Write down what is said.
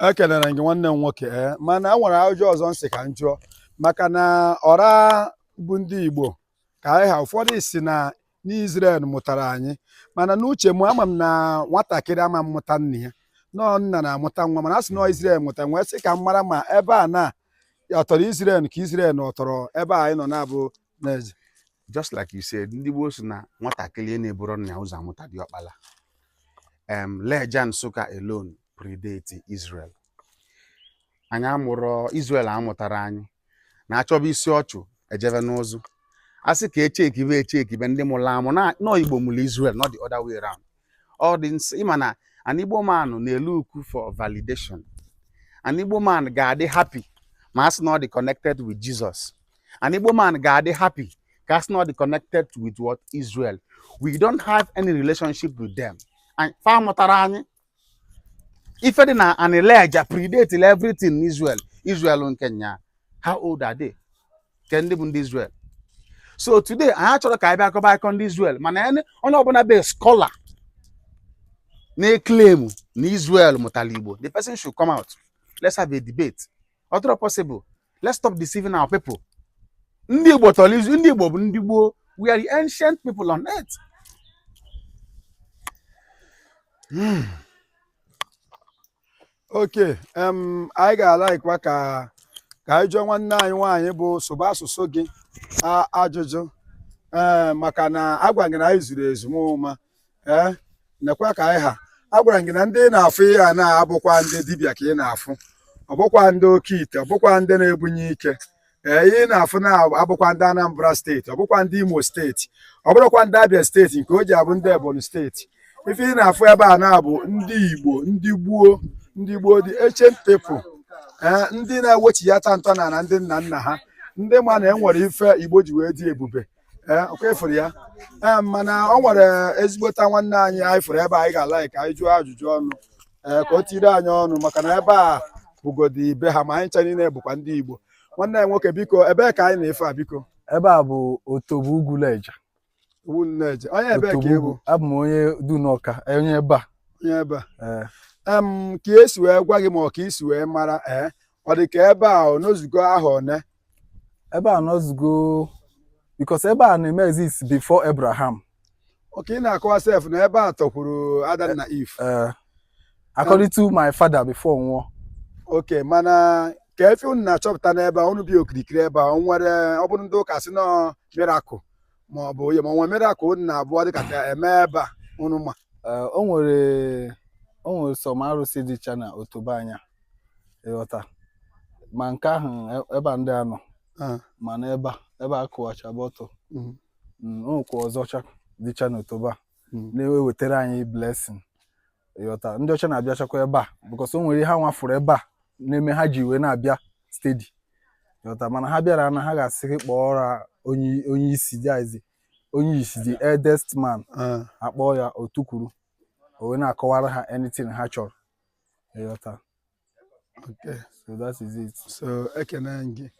ekelere gị nwanne m nwoke mana a nwere ajụjụ ọzọ nsị ka m jụọ maka na ọra bụ ndị Igbo ka anyị ha ụfọdụ si na n'Izrel mụtara anyị mana n'uche m ama m na nwatakịrị ama mmụta nna ya nọọ nna na-amụta nwa mana a sị na Izrel mụta nwee sị ka m mara ma ebe a na ọ tọrọ Izrel ka Izrel na ọ tọrọ ebe anyị nọ na-abụ Neje. Just like you said, ndị Igbo si na nwatakịrị na-eburu nna ya ụzọ amụta diọkpala. Neje Nsukka alone predate Israel. Anyị amụrụ Israel amụtara anyị na-achọba isi ọchụ ejebe n'ụzụ. Asị ka echekibe ndị mụrụ amụ na Igbo mụrụ Israel, not the other way around. All this ịma na an Igbo man na-elu ukwu for validation. An Igbo man ga-adị happy ma asị na ọ dị connected with Jesus. An Igbo man ga-adị happy ka asị na ọ dị connected with what? Israel. We don't have any relationship with them. And fa mụtara anyị ife dị na an Elijah predate everything in Israel. Israel nke nya. How old are they? Ke ndị bụ ndị Israel. So today anyị achọrọ ka anyị bịa akọba akọ ndị Israel mana onye ọbụla bụ scholar na-claim na Israel mụtara Igbo. The person should come out. Let's have a debate. Other possible. Let's stop deceiving our people. Ndị Igbo tọrọ izu, ndị Igbo bụ ndị gboo. We are the ancient people on earth. Okay, anyị ga-alaikwa ka anyị jụọ nwanne anyị nwaanyị bụ sụba asụsụ gị ajụjụ maka na agwa gị na anyị zuru ezu mụma nekwa ka anyị ha agwara gị na ndị na-afụ ihe a na-abụkwa ndị dibịa ka ị na-afụ ọ bụkwa ndị oke ite ọ bụkwa ndị na-ebunye ike ihe ị na-afụ na-abụkwa ndị Anambra steeti ọ bụkwa ndị Imo steeti ọ bụrụkwa ndị Abia steeti nke o ji abụ ndị Ebonyi steeti ife ị na-afụ ebe a na-abụ ndị Igbo ndị gboo dị ancient people ndị na-ewechighata ntọ na ndị nna nna ha ndị ma na enwere ife Igbo ji wee dị ebube ọkwa ya mana ọ nwere ezigbota nwanne anyị fụrụ ebe anyị ga-ala ka anyị jụọ ajụjụ ọnụ ka o tiri anyị ọnụ maka na ebe a bụgodi ibe ha ma anyị ncha niile bụkwa ndị Igbo. Nwanne anyị nwoke biko ebee ka anyị na-efe a biko? Ebe a bụ Otobo Ugwu Neje. Onye ebee ka ịbụ? Abụ m onye Dunọka, onye ebe a. Onye ebe a. Ka esi wee gwa gị ma ọ ka isi wee mara ọ dị ka ebe a n'ozugo ahụ one? Ebe a n'ozugo because ebe a na-eme exist before Abraham. Okay, ị na-akọwa sef na ebe a tọkwuru Adam na Eve. According to my father before nwụọ. Okay, mana ka efe unu na-achọpụta n'ebe a unu bi okirikiri ebe a nwere ọ bụrụ ndị ụka si na miracle ma ọ bụ onye ma nwe miracle unu na-abụọ dịka ka eme ebe a unu ma? O nwere some arụsị dị iche na Otobo anya ịghọta ma nke ahụ ebe a ndị anọ mana ebe a kụwacha bọtụ nwekwa ọzọcha dịcha na Otobo a na-ewetara anyị blessing ịghọta ndị ọcha na-abịachakwa ebe a because o nwere ha nwafụrụ ebe a na-eme ha ji wee na-abịa steady ịghọta mana ha bịara na ha ga-asị kpọọra onye isi the eldest man akpọọ ya otukwuru o wee na-akọwara ha anything ha chọrọ ịghọta. Okay, so that is it. So ekene gị.